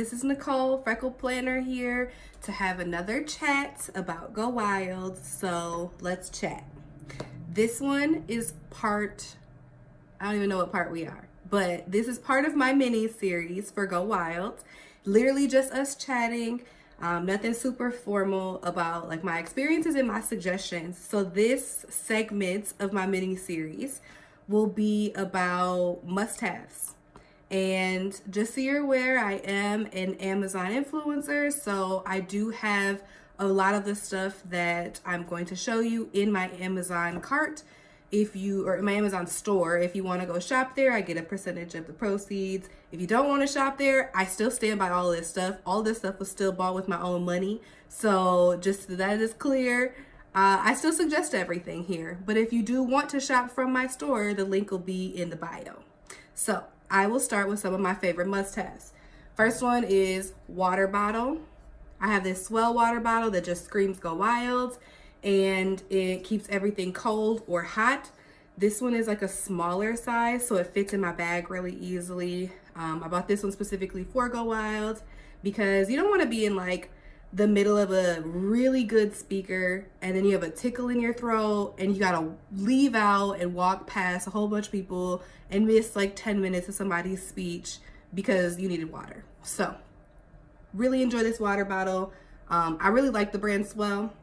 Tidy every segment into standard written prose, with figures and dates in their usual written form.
this is Nicole, Freckle Planner here to have another chat about Go Wild. So let's chat. This one is part, I don't even know what part we are, but this is part of my mini series for Go Wild. Literally just us chatting, nothing super formal about like my experiences and my suggestions. So this segment of my mini series will be about must-haves. And just so you're aware, I am an Amazon influencer, so I do have a lot of the stuff that I'm going to show you in my Amazon cart. Or in my Amazon store, if you want to go shop there, I get a percentage of the proceeds. If you don't want to shop there, I still stand by all this stuff. All this stuff was still bought with my own money. So just so that is clear, I still suggest everything here. But if you do want to shop from my store, the link will be in the bio. So I will start with some of my favorite must-haves. First one is water bottle. I have this Swell water bottle that just screams Go Wild, and it keeps everything cold or hot. This one is like a smaller size, so it fits in my bag really easily. I bought this one specifically for Go Wild because you don't want to be in like the middle of a really good speaker and then you have a tickle in your throat and you gotta leave out and walk past a whole bunch of people and miss like 10 minutes of somebody's speech because you needed water. So really enjoy this water bottle. I really like the brand Swell.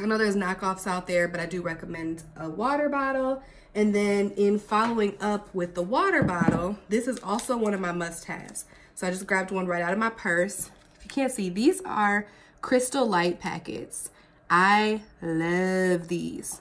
I know there's knockoffs out there, but I do recommend a water bottle. And then in following up with the water bottle, this is also one of my must-haves. So I just grabbed one right out of my purse. If you can't see, these are Crystal Light packets. I love these.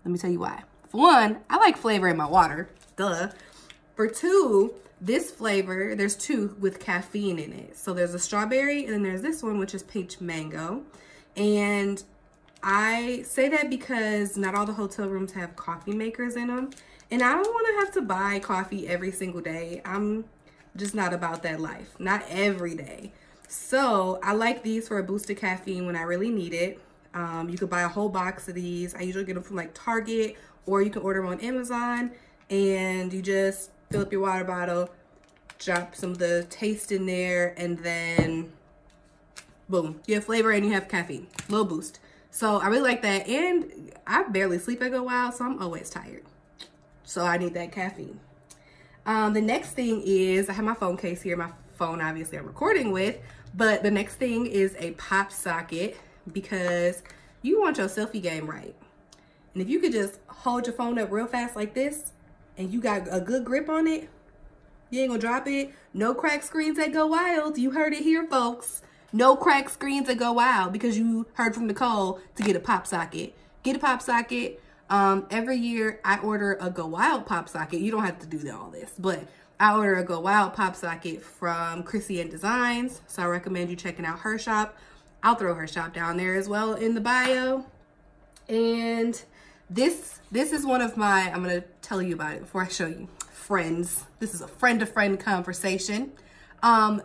Let me tell you why. For one, I like flavor in my water, duh. For two, this flavor, there's two with caffeine in it. So there's a strawberry and then there's this one, which is peach mango. And I say that because not all the hotel rooms have coffee makers in them. And I don't want to have to buy coffee every single day. I'm just not about that life. Not every day. So I like these for a boost of caffeine when I really need it. You could buy a whole box of these. I usually get them from like Target, or you can order them on Amazon, and you just fill up your water bottle, drop some of the taste in there, and then boom, you have flavor and you have caffeine, little boost. So I really like that, and I barely sleep at Go Wild, so I'm always tired. So I need that caffeine. The next thing is, I have my phone case here, my phone obviously I'm recording with, but the next thing is a pop socket because you want your selfie game right. And if you could just hold your phone up real fast like this and you got a good grip on it, you ain't gonna drop it. No crack screens at Go Wild. You heard it here, folks. No crack screens at Go Wild because you heard from Nicole to get a pop socket. Get a pop socket. Every year I order a Go Wild pop socket. You don't have to do all this, but I order a Go Wild pop socket from Chrissy and Designs. So I recommend you checking out her shop. I'll throw her shop down there as well in the bio. And this is one of my, I'm gonna tell you about it before I show you, friends. This is a friend-to-friend conversation.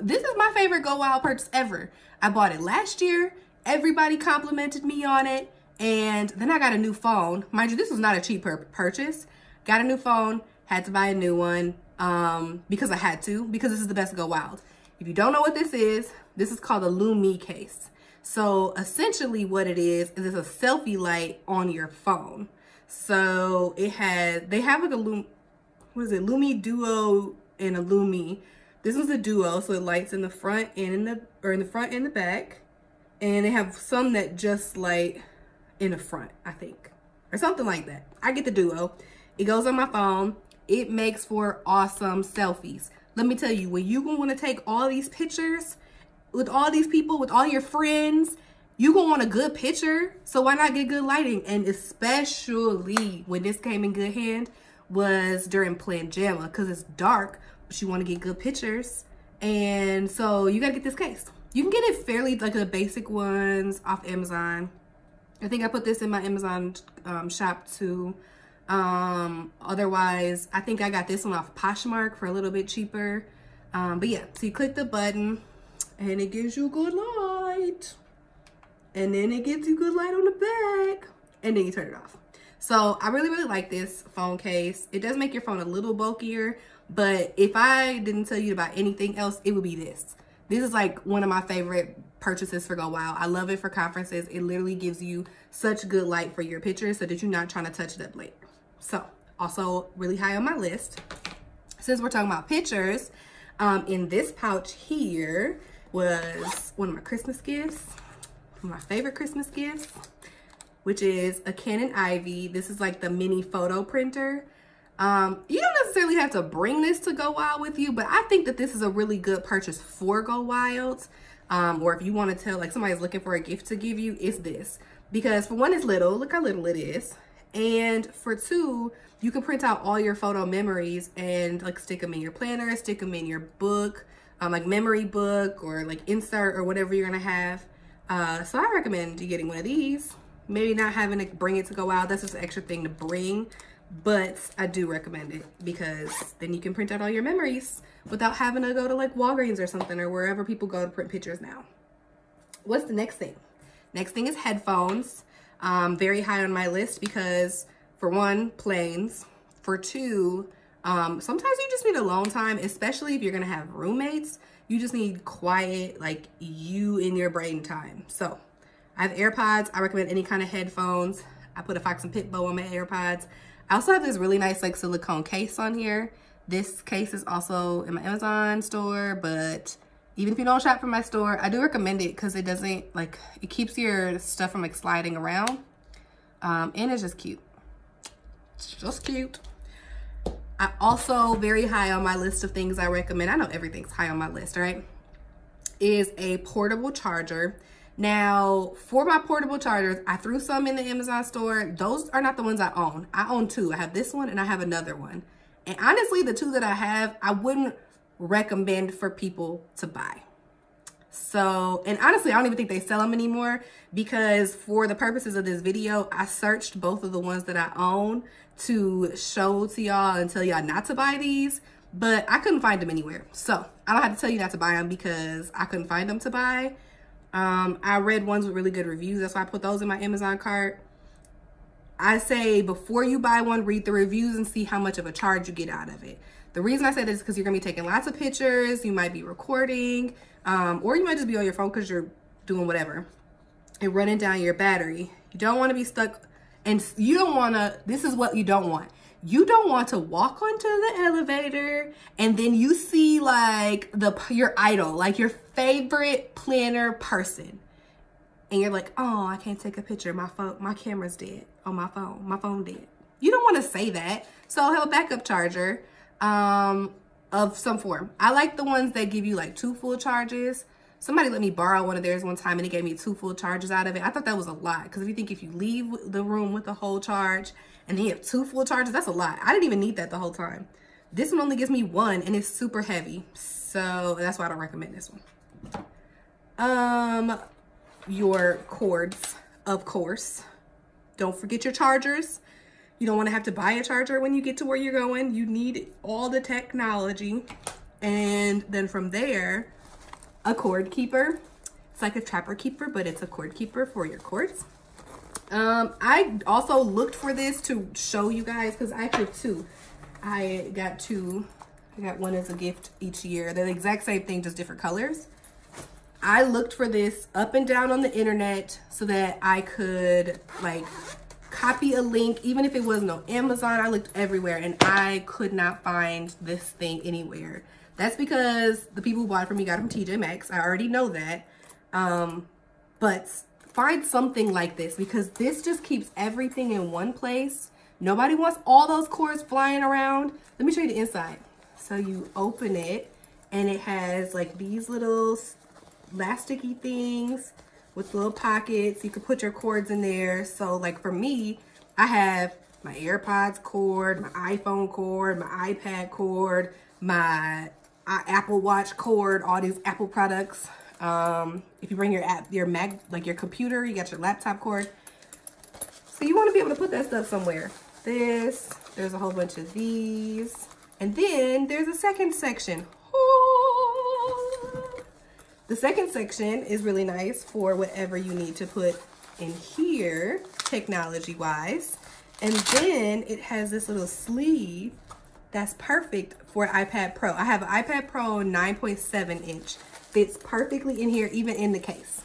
This is my favorite Go Wild purchase ever. I bought it last year. Everybody complimented me on it. And then I got a new phone. Mind you, this was not a cheap purchase. Got a new phone, had to buy a new one because I had to, because this is the best Go Wild. If you don't know what this is called a Suitcase. So essentially what it is it's a selfie light on your phone. So they have like a Lumi Duo and a Lumi. This one's a duo, so it lights in the front and in the front and the back. And they have some that just light in the front, I think, or something like that. I get the duo. It goes on my phone. It makes for awesome selfies. Let me tell you, when you gonna want to take all these pictures with all these people, with all your friends, you gonna want a good picture. So why not get good lighting? And especially when this came in good hand was during Planjama, because it's dark, but you want to get good pictures. And so you gotta get this case. You can get it fairly, like the basic ones off Amazon. I think I put this in my Amazon shop too. Otherwise, I think I got this one off Poshmark for a little bit cheaper. But yeah, so you click the button and it gives you good light. And then it gives you good light on the back. And then you turn it off. So I really, really like this phone case. It does make your phone a little bulkier, but if I didn't tell you about anything else, it would be this. This is like one of my favorite purchases for Go Wild. I love it for conferences. It literally gives you such good light for your pictures so that you're not trying to touch it up later. So also really high on my list. Since we're talking about pictures, in this pouch here was one of my Christmas gifts, one of my favorite Christmas gifts, which is a Canon Ivy. This is like the mini photo printer. You don't necessarily have to bring this to Go Wild with you, but I think that this is a really good purchase for Go Wild. Or if you want to tell, like somebody's looking for a gift to give you, it's this. Because for one, it's little, look how little it is. And for two, you can print out all your photo memories and like stick them in your planner, stick them in your book, like memory book or like insert or whatever you're gonna have. So I recommend you getting one of these. Maybe not having to bring it to Go Wild, that's just an extra thing to bring. But I do recommend it because then you can print out all your memories without having to go to like Walgreens or something or wherever people go to print pictures now. What's the next thing? Next thing is headphones. Very high on my list because for one, planes. For two, sometimes you just need alone time, especially if you're gonna have roommates. You just need quiet, like you in your brain time. So I have AirPods. I recommend any kind of headphones. I put a Fox and Pitbull on my AirPods. I also have this really nice like silicone case on here. This case is also in my Amazon store, but even if you don't shop from my store, I do recommend it because it doesn't like, it keeps your stuff from like sliding around. And it's just cute. It's just cute. I also, very high on my list of things I recommend, I know everything's high on my list, right? Is a portable charger. Now, for my portable chargers, I threw some in the Amazon store. Those are not the ones I own. I own two. I have this one and I have another one. And honestly, the two that I have, I wouldn't recommend for people to buy. So, and honestly, I don't even think they sell them anymore because for the purposes of this video, I searched both of the ones that I own to show to y'all and tell y'all not to buy these, but I couldn't find them anywhere. So I don't have to tell you not to buy them because I couldn't find them to buy. I read ones with really good reviews. That's why I put those in my Amazon cart. I say before you buy one, read the reviews and see how much of a charge you get out of it. The reason I say this is because you're gonna be taking lots of pictures, you might be recording, or you might just be on your phone because you're doing whatever and running down your battery. You don't wanna be stuck, and you don't wanna, this is what you don't want. You don't want to walk onto the elevator and then you see like your idol, like your favorite planner person. And you're like, oh, I can't take a picture. My camera's dead on my phone. My phone dead. You don't want to say that. So have a backup charger of some form. I like the ones that give you like 2 full charges. Somebody let me borrow one of theirs one time and it gave me 2 full charges out of it. I thought that was a lot because if you leave the room with a whole charge and then you have 2 full charges, that's a lot. I didn't even need that the whole time. This one only gives me 1 and it's super heavy. So that's why I don't recommend this one. Your cords, of course. Don't forget your chargers. You don't want to have to buy a charger when you get to where you're going. You need all the technology. And then from there, a cord keeper. It's like a trapper keeper, but it's a cord keeper for your cords. I also looked for this to show you guys because I actually have 2. I got 2. I got one as a gift each year. They're the exact same thing, just different colors. I looked for this up and down on the internet so that I could like copy a link, even if it wasn't on Amazon. I looked everywhere and I could not find this thing anywhere. That's because the people who bought it from me got it from TJ Maxx. I already know that. But find something like this because this just keeps everything in one place. Nobody wants all those cords flying around. Let me show you the inside. So you open it and it has like these little elasticy things with little pockets. You can put your cords in there. So like for me, I have my AirPods cord, my iPhone cord, my iPad cord, my Apple Watch cord, all these Apple products. If you bring your Mac, like your computer, you got your laptop cord. So you want to be able to put that stuff somewhere. There's a whole bunch of these. And then there's a second section. The second section is really nice for whatever you need to put in here, technology-wise. And then it has this little sleeve that's perfect for an iPad Pro. I have an iPad Pro 9.7 inch. fits perfectly in here, even in the case.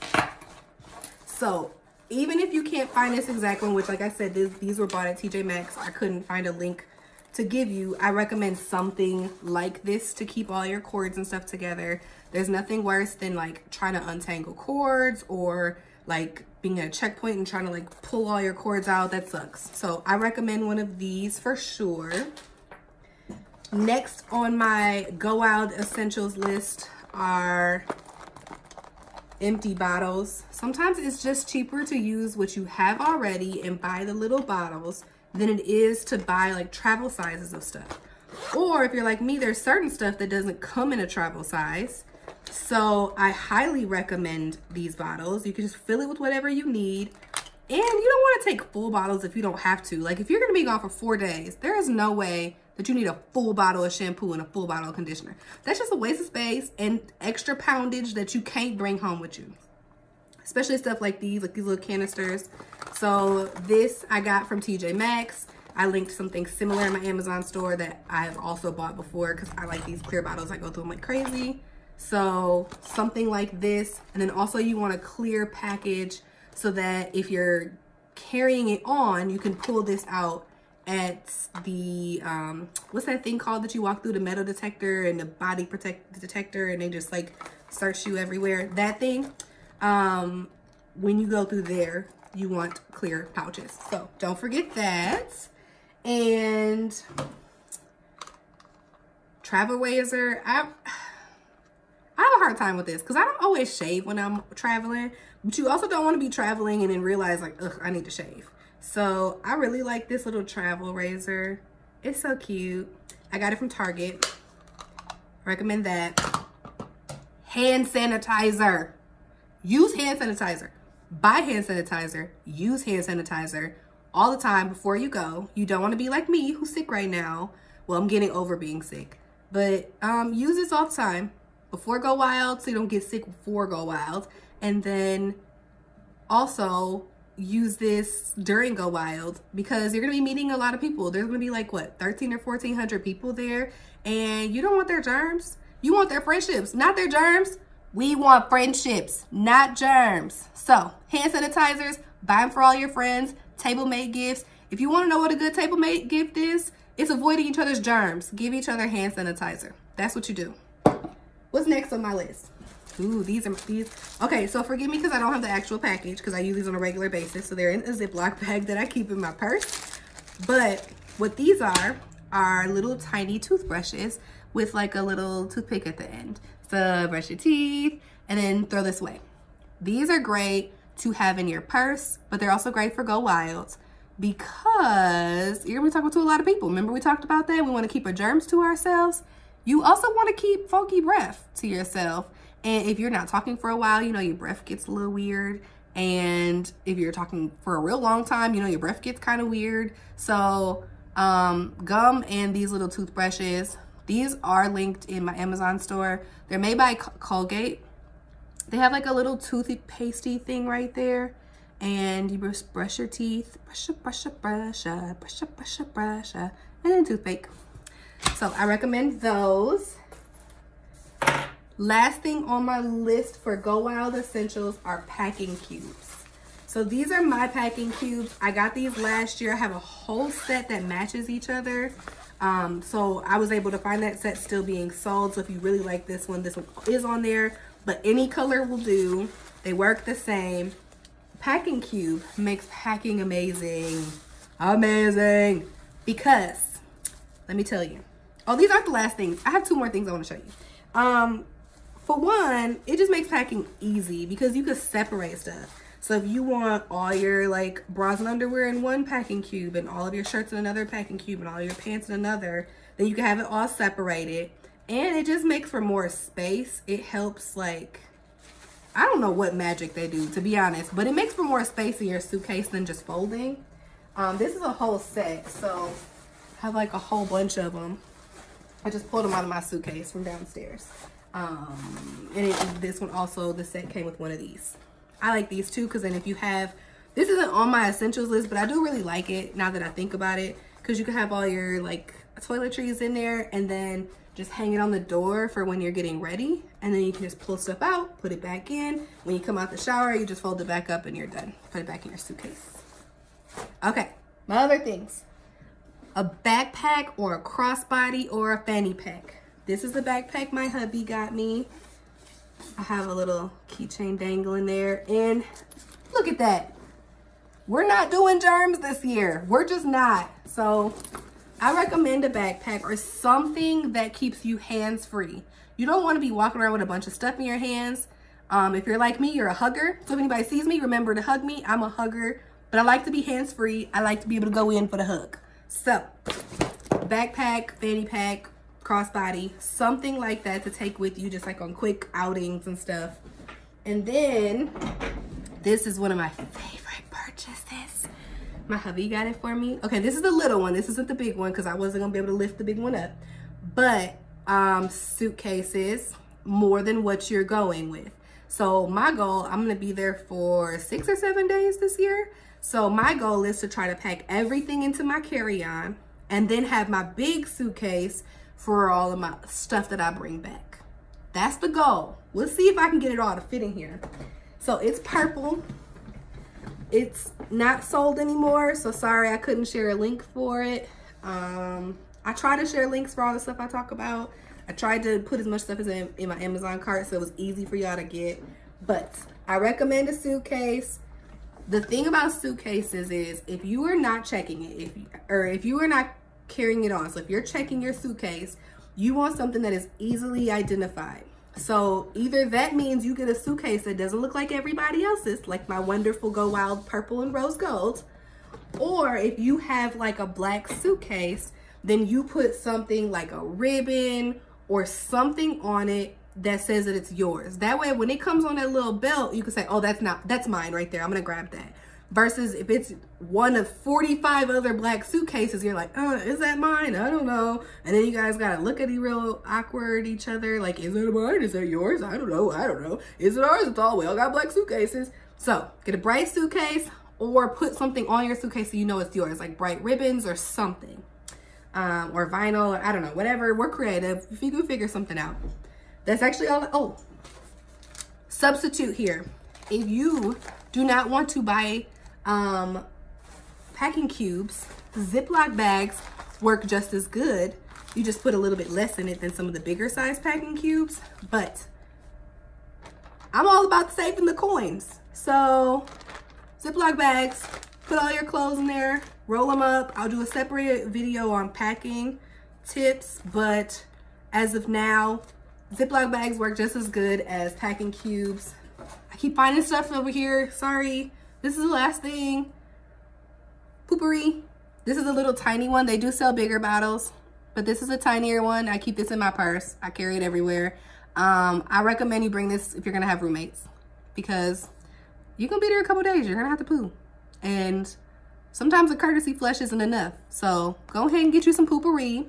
So even if you can't find this exact one, which like I said, these were bought at TJ Maxx, I couldn't find a link to give you, I recommend something like this to keep all your cords and stuff together. There's nothing worse than like trying to untangle cords or like being at a checkpoint and trying to like pull all your cords out. That sucks. So I recommend one of these for sure. Next on my Go Wild essentials list are empty bottles. Sometimes it's just cheaper to use what you have already and buy the little bottles than it is to buy like travel sizes of stuff. Or if you're like me, there's certain stuff that doesn't come in a travel size. So I highly recommend these bottles. You can just fill it with whatever you need. And you don't want to take full bottles if you don't have to. Like if you're going to be gone for 4 days, there is no way that you need a full bottle of shampoo and a full bottle of conditioner. That's just a waste of space and extra poundage that you can't bring home with you. Especially stuff like these little canisters. So this I got from TJ Maxx. I linked something similar in my Amazon store that I have also bought before because I like these clear bottles. I go through them like crazy. So something like this. And then also you want a clear package so that if you're carrying it on, you can pull this out at the, what's that thing called that you walk through, the metal detector and the body detector, and they just like search you everywhere. That thing. When you go through there, you want clear pouches. So don't forget that. And travel razor. I have a hard time with this because I don't always shave when I'm traveling, but you also don't want to be traveling and then realize like, ugh, I need to shave. So I really like this little travel razor. It's so cute. I got it from Target. Recommend that. Hand sanitizer. Use hand sanitizer. Buy hand sanitizer. Use hand sanitizer all the time before you go. You don't want to be like me who's sick right now. Well, I'm getting over being sick. But use this all the time before Go Wild so you don't get sick before Go Wild. And then also use this during Go Wild because you're going to be meeting a lot of people. There's going to be like, what, 1,300 or 1,400 people there. And you don't want their germs. You want their friendships, not their germs. We want friendships, not germs. So, hand sanitizers, buy them for all your friends, table-made gifts. If you want to know what a good table-made gift is, it's avoiding each other's germs. Give each other hand sanitizer. That's what you do. What's next on my list? Ooh, these. Okay, so forgive me because I don't have the actual package because I use these on a regular basis. So they're in a Ziploc bag that I keep in my purse. But what these are little tiny toothbrushes with like a little toothpick at the end. So brush your teeth and then throw this away. These are great to have in your purse, but they're also great for Go Wild because you're gonna be talking to a lot of people. Remember we talked about that? We want to keep our germs to ourselves. You also want to keep funky breath to yourself. And if you're not talking for a while, you know, your breath gets a little weird. And if you're talking for a real long time, you know, your breath gets kind of weird. So gum and these little toothbrushes, these are linked in my Amazon store. They're made by Colgate. They have like a little toothpastey thing right there. And you just brush your teeth. Brush, and then toothpick. So I recommend those. Last thing on my list for Go Wild essentials are packing cubes. So these are my packing cubes. I got these last year. I have a whole set that matches each other. So I was able to find that set still being sold. So if you really like this one is on there, but any color will do. They work the same. Packing cube makes packing amazing. Amazing. Because, let me tell you. Oh, these aren't the last things. I have 2 more things I want to show you. For one, it just makes packing easy because you can separate stuff. So if you want all your like bras and underwear in one packing cube and all of your shirts in another packing cube and all your pants in another, then you can have it all separated. And it just makes for more space. It helps like, I don't know what magic they do, to be honest, but it makes for more space in your suitcase than just folding. This is a whole set, so I have like a whole bunch of them. I just pulled them out of my suitcase from downstairs. And this one also, the set came with one of these. I like these too, because then if you have, this isn't on my essentials list, but I do really like it now that I think about it, because you can have all your like toiletries in there, and then just hang it on the door for when you're getting ready. And then you can just pull stuff out, put it back in. When you come out the shower, you just fold it back up and you're done. Put it back in your suitcase. Okay, my other things. A backpack or a crossbody or a fanny pack. This is the backpack my hubby got me. I have a little keychain dangling there, and look at that. We're not doing germs this year. We're just not. So I recommend a backpack or something that keeps you hands-free. You don't want to be walking around with a bunch of stuff in your hands. If you're like me, you're a hugger. So if anybody sees me, remember to hug me. I'm a hugger, but I like to be hands-free. I like to be able to go in for the hug. So backpack, fanny pack, crossbody, something like that to take with you, just like on quick outings and stuff. And then this is one of my favorite purchases. My hubby got it for me. Okay, this is the little one. This isn't the big one because I wasn't gonna be able to lift the big one up. But suitcases, more than what you're going with. So my goal, I'm gonna be there for 6 or 7 days this year. So my goal is to try to pack everything into my carry-on and then have my big suitcase for all of my stuff that I bring back. That's the goal. We'll see if I can get it all to fit in here. So it's purple. It's not sold anymore, so sorry I couldn't share a link for it. I try to share links for all the stuff I talk about. I tried to put as much stuff as in my Amazon cart so it was easy for y'all to get. But I recommend a suitcase. The thing about suitcases is if you are not checking it, if you are not carrying it on, so if you're checking your suitcase, you want something that is easily identified. So either that means you get a suitcase that doesn't look like everybody else's, like my wonderful Go Wild purple and rose gold, or if you have like a black suitcase, then you put something like a ribbon or something on it that says that it's yours. That way, when it comes on that little belt, you can say, oh, that's mine right there. I'm gonna grab that. Versus if it's one of 45 other black suitcases, you're like, is that mine? I don't know. And then you guys gotta look at real awkward each other. Like, is it mine? Is it yours? I don't know. I don't know. Is it ours? It's all, we all got black suitcases. So get a bright suitcase or put something on your suitcase so you know it's yours, like bright ribbons or something. Or vinyl, I don't know, whatever. We're creative. If you can figure something out. That's actually all. Oh, substitute here. If you do not want to buy packing cubes, Ziploc bags work just as good. You just put a little bit less in it than some of the bigger size packing cubes, but I'm all about saving the coins. So Ziploc bags, put all your clothes in there, roll them up. I'll do a separate video on packing tips, but as of now, Ziploc bags work just as good as packing cubes. I keep finding stuff over here. Sorry. This is the last thing. PooPourri. This is a little tiny one. They do sell bigger bottles, but this is a tinier one. I keep this in my purse. I carry it everywhere. I recommend you bring this if you're gonna have roommates, because you're gonna be there a couple days. You're gonna have to poo, and sometimes a courtesy flush isn't enough. So go ahead and get you some PooPourri.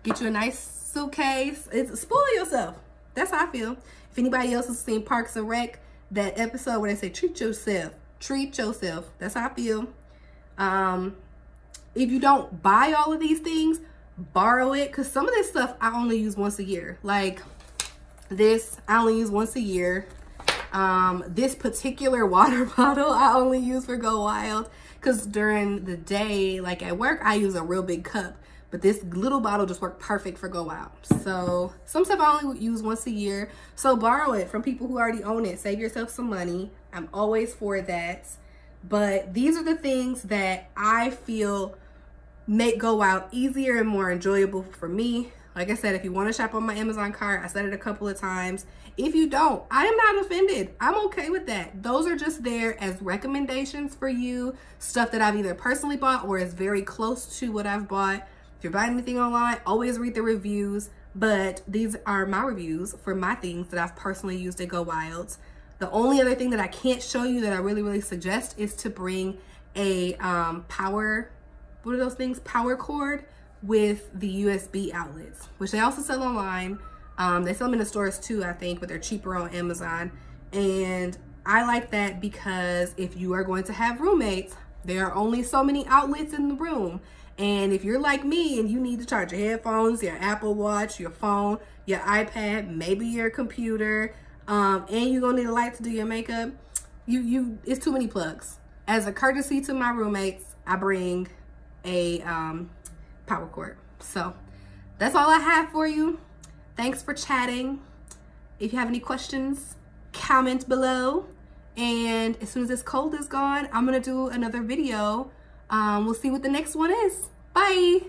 Get you a nice suitcase. Spoil yourself. That's how I feel. If anybody else has seen Parks and Rec, that episode where they say treat yourself. Treat yourself. That's how I feel. If you don't buy all of these things, borrow it, because some of this stuff I only use once a year. Like this, I only use once a year. This particular water bottle I only use for Go Wild, because during the day, like at work, I use a real big cup. But this little bottle just worked perfect for Go Wild. So some stuff I only use once a year. So borrow it from people who already own it. Save yourself some money. I'm always for that. But these are the things that I feel make Go Wild easier and more enjoyable for me. Like I said, if you want to shop on my Amazon cart, I said it a couple of times. If you don't, I am not offended. I'm okay with that. Those are just there as recommendations for you. Stuff that I've either personally bought or is very close to what I've bought. If you're buying anything online, always read the reviews, but these are my reviews for my things that I've personally used at Go Wild. The only other thing that I can't show you that I really suggest is to bring a power, what are those things? Power cord with the USB outlets, which they also sell online. They sell them in the stores too, I think, but they're cheaper on Amazon. And I like that because if you are going to have roommates, There are only so many outlets in the room. And if you're like me and you need to charge your headphones, your Apple Watch, your phone, your iPad, maybe your computer, and you're gonna need a light to do your makeup, it's too many plugs. As a courtesy to my roommates, I bring a power cord. So that's all I have for you. Thanks for chatting. If you have any questions, comment below. And as soon as this cold is gone, I'm gonna do another video. We'll see what the next one is. Bye.